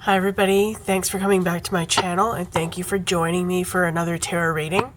Hi everybody, thanks for coming back to my channel and thank you for joining me for another tarot reading.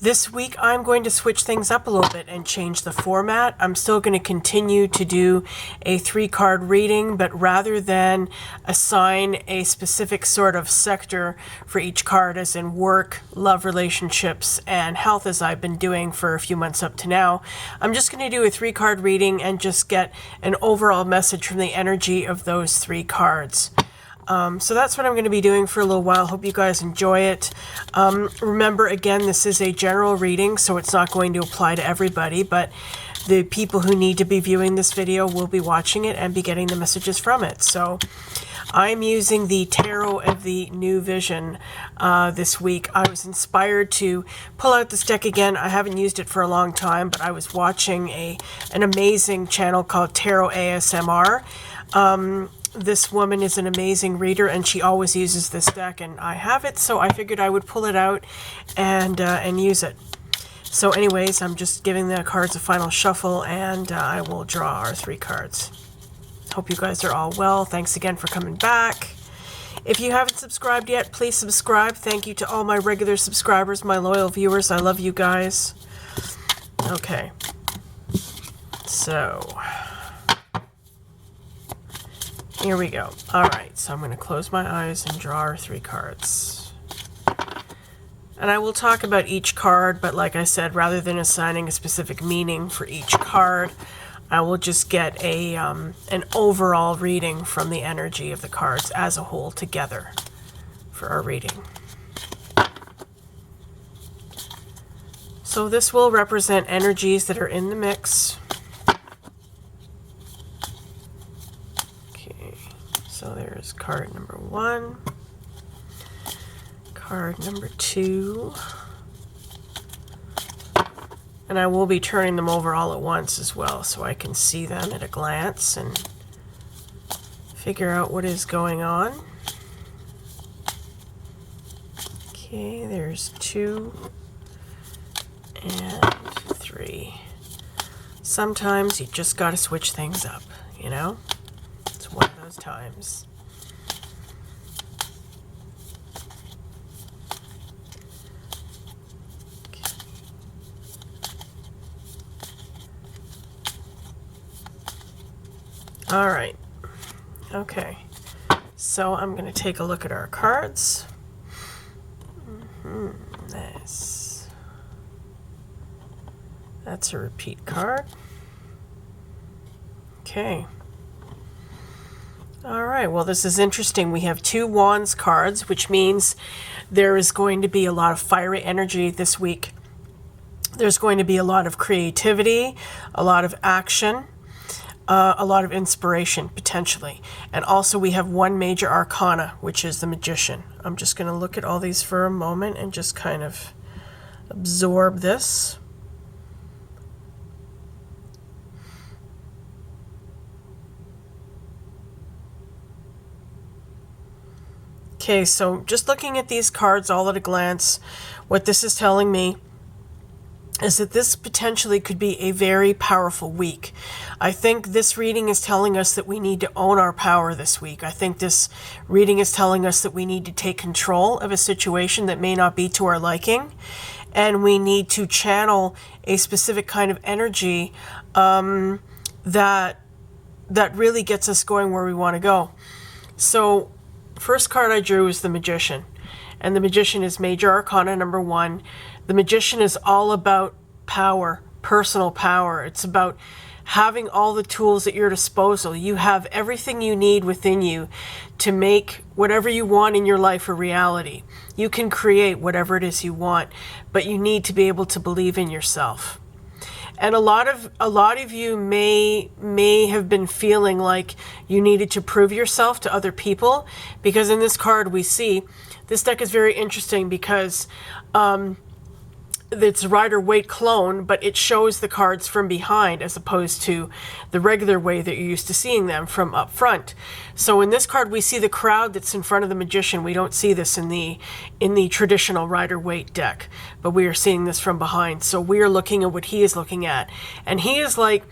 This week I'm going to switch things up a little bit and change the format. I'm still going to continue to do a 3-card reading, but rather than assign a specific sort of sector for each card, as in work, love, relationships, and health, as I've been doing for a few months up to now, I'm just going to do a 3-card reading and just get an overall message from the energy of those 3 cards. So that's what I'm going to be doing for a little while. Hope you guys enjoy it. Remember, again, this is a general reading, so it's not going to apply to everybody, but the people who need to be viewing this video will be watching it and be getting the messages from it. So I'm using the Tarot of the New Vision this week. I was inspired to pull out this deck again. I haven't used it for a long time, but I was watching an amazing channel called Tarot ASMR. This woman is an amazing reader, and she always uses this deck, and I have it, so I figured I would pull it out and use it. So anyways, I'm just giving the cards a final shuffle, and I will draw our 3 cards. Hope you guys are all well. Thanks again for coming back. If you haven't subscribed yet, please subscribe. Thank you to all my regular subscribers, my loyal viewers. I love you guys. Okay. So here we go. All right, so I'm going to close my eyes and draw our 3 cards. And I will talk about each card, but like I said, rather than assigning a specific meaning for each card, I will just get an overall reading from the energy of the cards as a whole together for our reading. So this will represent energies that are in the mix. So there's card number 1, card number 2, and I will be turning them over all at once as well so I can see them at a glance and figure out what is going on. Okay, there's 2 and 3. Sometimes you just got to switch things up, you know? One of those times. Okay. All right. Okay. So I'm going to take a look at our cards. Nice. That's a repeat card. Okay. All right, well, this is interesting. We have 2 Wands cards, which means there is going to be a lot of fiery energy this week. There's going to be a lot of creativity, a lot of action, a lot of inspiration, potentially. And also we have 1 major arcana, which is the Magician. I'm just going to look at all these for a moment and just kind of absorb this. Okay, so just looking at these cards all at a glance, what this is telling me is that this potentially could be a very powerful week. I think this reading is telling us that we need to own our power this week. I think this reading is telling us that we need to take control of a situation that may not be to our liking, and we need to channel a specific kind of energy that really gets us going where we want to go. So first card I drew is the Magician, and the Magician is Major Arcana number 1. The Magician is all about power, personal power. It's about having all the tools at your disposal. You have everything you need within you to make whatever you want in your life a reality. You can create whatever it is you want, but you need to be able to believe in yourself. And a lot of you may have been feeling like you needed to prove yourself to other people, because in this card we see this deck is very interesting because it's Rider-Waite clone, but it shows the cards from behind as opposed to the regular way that you're used to seeing them from up front. So in this card, we see the crowd that's in front of the Magician. We don't see this in the traditional Rider-Waite deck, but we are seeing this from behind. So we are looking at what he is looking at. And he is like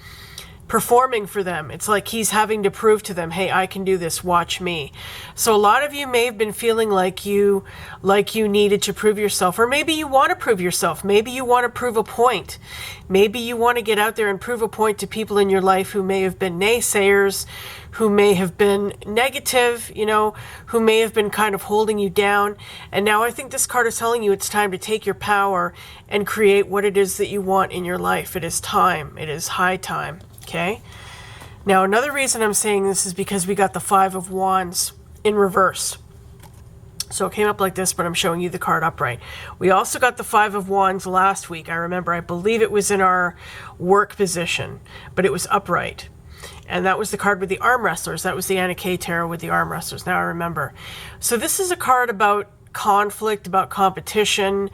performing for them. It's like he's having to prove to them, hey, I can do this, watch me. So a lot of you may have been feeling like you needed to prove yourself, or maybe you want to prove yourself. Maybe you want to prove a point. Maybe you want to get out there and prove a point to people in your life who may have been naysayers, who may have been negative, you know, who may have been kind of holding you down. And now I think this card is telling you it's time to take your power and create what it is that you want in your life. It is time. It is high time. Okay? Now, another reason I'm saying this is because we got the Five of Wands in reverse. So it came up like this, but I'm showing you the card upright. We also got the Five of Wands last week. I remember, I believe it was in our work position, but it was upright. And that was the card with the arm wrestlers. That was the Anna K Tarot with the arm wrestlers. Now I remember. So this is a card about conflict, about competition.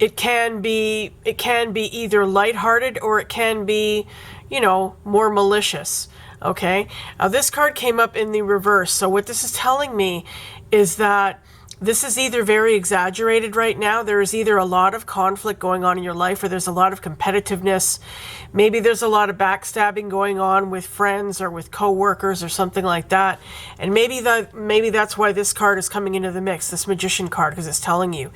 It can be either lighthearted or it can be, you know, more malicious. Okay. Now this card came up in the reverse. So what this is telling me is that this is either very exaggerated right now. There is either a lot of conflict going on in your life, or there's a lot of competitiveness. Maybe there's a lot of backstabbing going on with friends or with coworkers or something like that. And maybe that's why this card is coming into the mix, this Magician card, because it's telling you,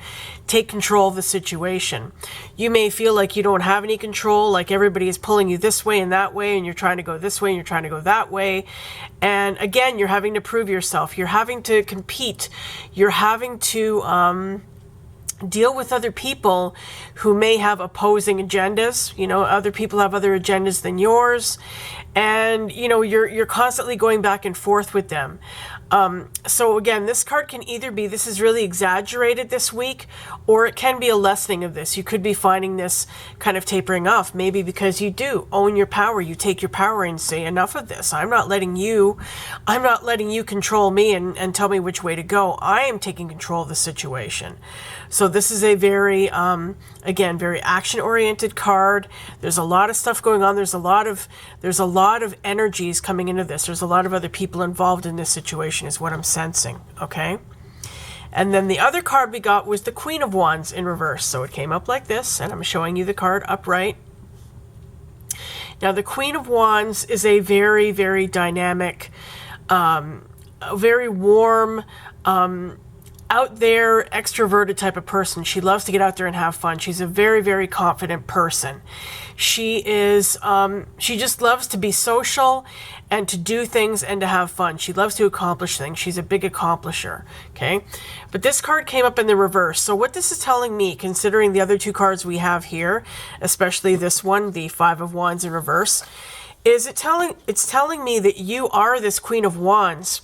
take control of the situation. You may feel like you don't have any control, like everybody is pulling you this way and that way, and you're trying to go this way and you're trying to go that way. And again, you're having to prove yourself. You're having to compete. You're having to deal with other people who may have opposing agendas. You know, other people have other agendas than yours. And, you know, you're constantly going back and forth with them. So again, this card can either be, this is really exaggerated this week, or it can be a lessening of this. You could be finding this kind of tapering off, maybe because you do own your power. You take your power and say, enough of this. I'm not letting you control me and tell me which way to go. I am taking control of the situation. So this is a very, again, very action-oriented card. There's a lot of stuff going on. There's a lot of energies coming into this. There's a lot of other people involved in this situation is what I'm sensing, okay? And then the other card we got was the Queen of Wands in reverse. So it came up like this, and I'm showing you the card upright. Now, the Queen of Wands is a very, very dynamic, very warm, out there, extroverted type of person. She loves to get out there and have fun. She's a very, very confident person. She just loves to be social and to do things and to have fun. She loves to accomplish things. She's a big accomplisher, okay? But this card came up in the reverse. So what this is telling me, considering the other two cards we have here, especially this one, the Five of Wands in reverse, is it's telling me that you are this Queen of Wands.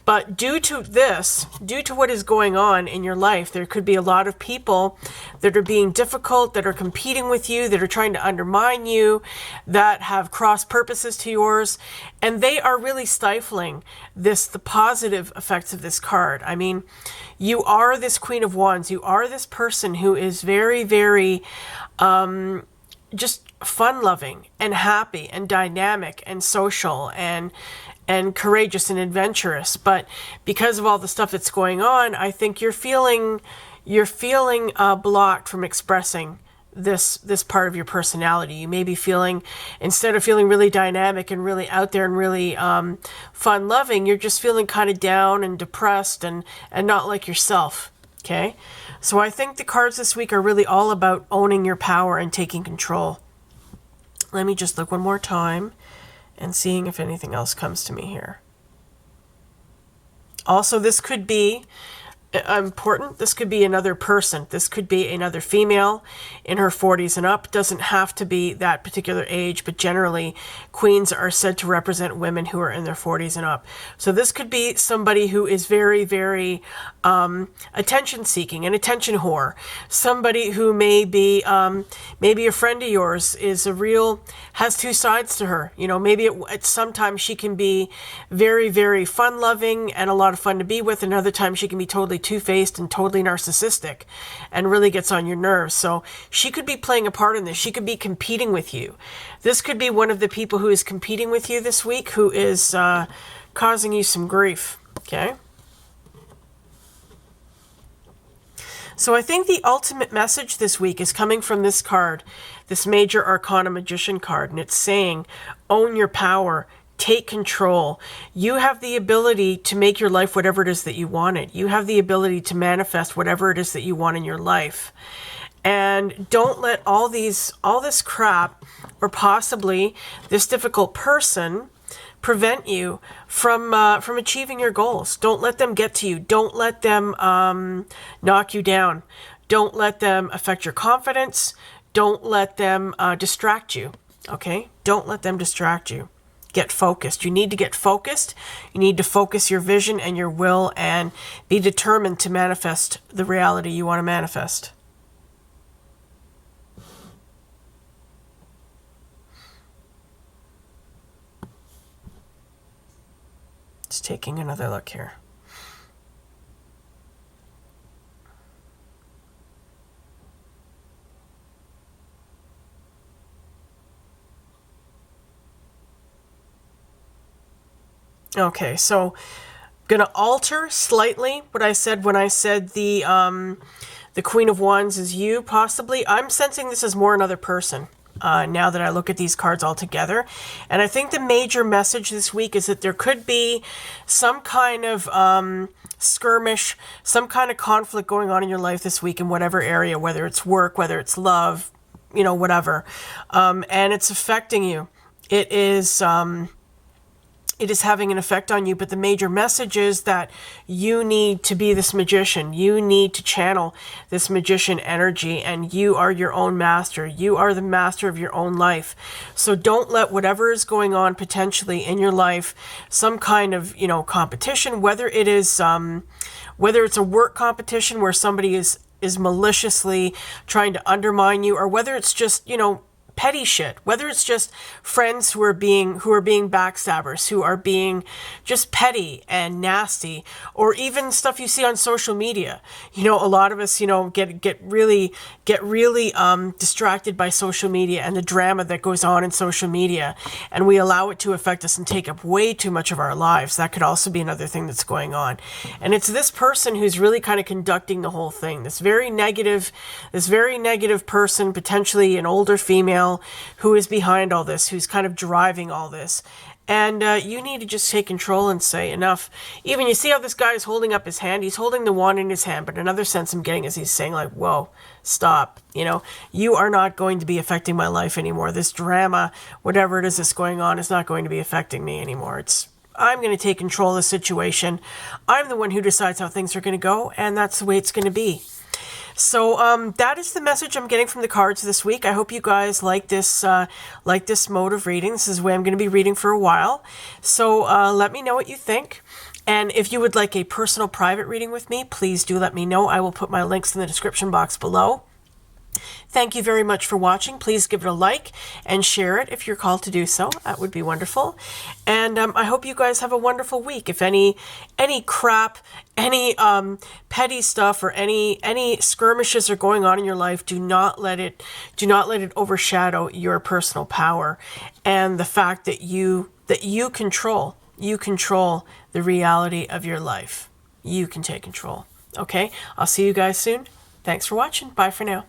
But due to what is going on in your life, there could be a lot of people that are being difficult, that are competing with you, that are trying to undermine you, that have cross purposes to yours, and they are really stifling the positive effects of this card. I mean, you are this Queen of Wands. You are this person who is very, very just fun-loving and happy and dynamic and social and courageous and adventurous. But because of all the stuff that's going on, I think you're feeling blocked from expressing this part of your personality. You may be feeling, instead of feeling really dynamic and really out there and really fun-loving, you're just feeling kind of down and depressed and not like yourself, okay? So I think the cards this week are really all about owning your power and taking control. Let me just look one more time and seeing if anything else comes to me here. Also, this could be important. This could be another person. This could be another female in her 40s and up. Doesn't have to be that particular age, but generally queens are said to represent women who are in their 40s and up. So this could be somebody who is very, very attention seeking, an attention whore. Somebody who may be maybe a friend of yours has two sides to her. You know, maybe sometimes she can be very, very fun loving and a lot of fun to be with, and other times she can be totally two-faced and totally narcissistic and really gets on your nerves. So she could be playing a part in this. She could be competing with you. This could be one of the people who is competing with you this week, who is causing you some grief, okay? So I think the ultimate message this week is coming from this card, this Major Arcana Magician card, and it's saying, own your power, take control. You have the ability to make your life whatever it is that you want it. You have the ability to manifest whatever it is that you want in your life. And don't let all this crap, or possibly this difficult person, prevent you from achieving your goals. Don't let them get to you. Don't let them knock you down. Don't let them affect your confidence. Don't let them distract you. Okay? Don't let them distract you. Get focused. You need to get focused. You need to focus your vision and your will and be determined to manifest the reality you want to manifest. Just taking another look here. Okay, so I'm gonna alter slightly what I said when I said the Queen of Wands is you, possibly. I'm sensing this is more another person. Now that I look at these cards all together. And I think the major message this week is that there could be some kind of skirmish, some kind of conflict going on in your life this week in whatever area, whether it's work, whether it's love, you know, whatever. And it's affecting you. It is having an effect on you, but the major message is that you need to be this magician. You need to channel this magician energy, and you are your own master. You are the master of your own life. So don't let whatever is going on potentially in your life, some kind of, you know, competition, whether it's a work competition where somebody is maliciously trying to undermine you, or whether it's just, you know, petty shit, whether it's just friends who are being backstabbers, who are being just petty and nasty, or even stuff you see on social media. You know, a lot of us, you know, get really distracted by social media and the drama that goes on in social media, and we allow it to affect us and take up way too much of our lives. That could also be another thing that's going on. And it's this person who's really kind of conducting the whole thing. This very negative person, potentially an older female, who is behind all this, who's kind of driving all this. And you need to just take control and say enough. Even you see how this guy is holding up his hand. He's holding the wand in his hand, but another sense I'm getting is he's saying like, whoa, stop. You know, you are not going to be affecting my life anymore. This drama, whatever it is that's going on, is not going to be affecting me anymore. I'm going to take control of the situation. I'm the one who decides how things are going to go, and that's the way it's going to be. So that is the message I'm getting from the cards this week. I hope you guys like this mode of reading. This is the way I'm going to be reading for a while. So let me know what you think. And if you would like a personal private reading with me, please do let me know. I will put my links in the description box below. Thank you very much for watching. Please give it a like and share it if you're called to do so. That would be wonderful. And I hope you guys have a wonderful week. If any crap, any petty stuff, or any skirmishes are going on in your life, do not let it overshadow your personal power and the fact that you control the reality of your life. You can take control. Okay? I'll see you guys soon. Thanks for watching. Bye for now.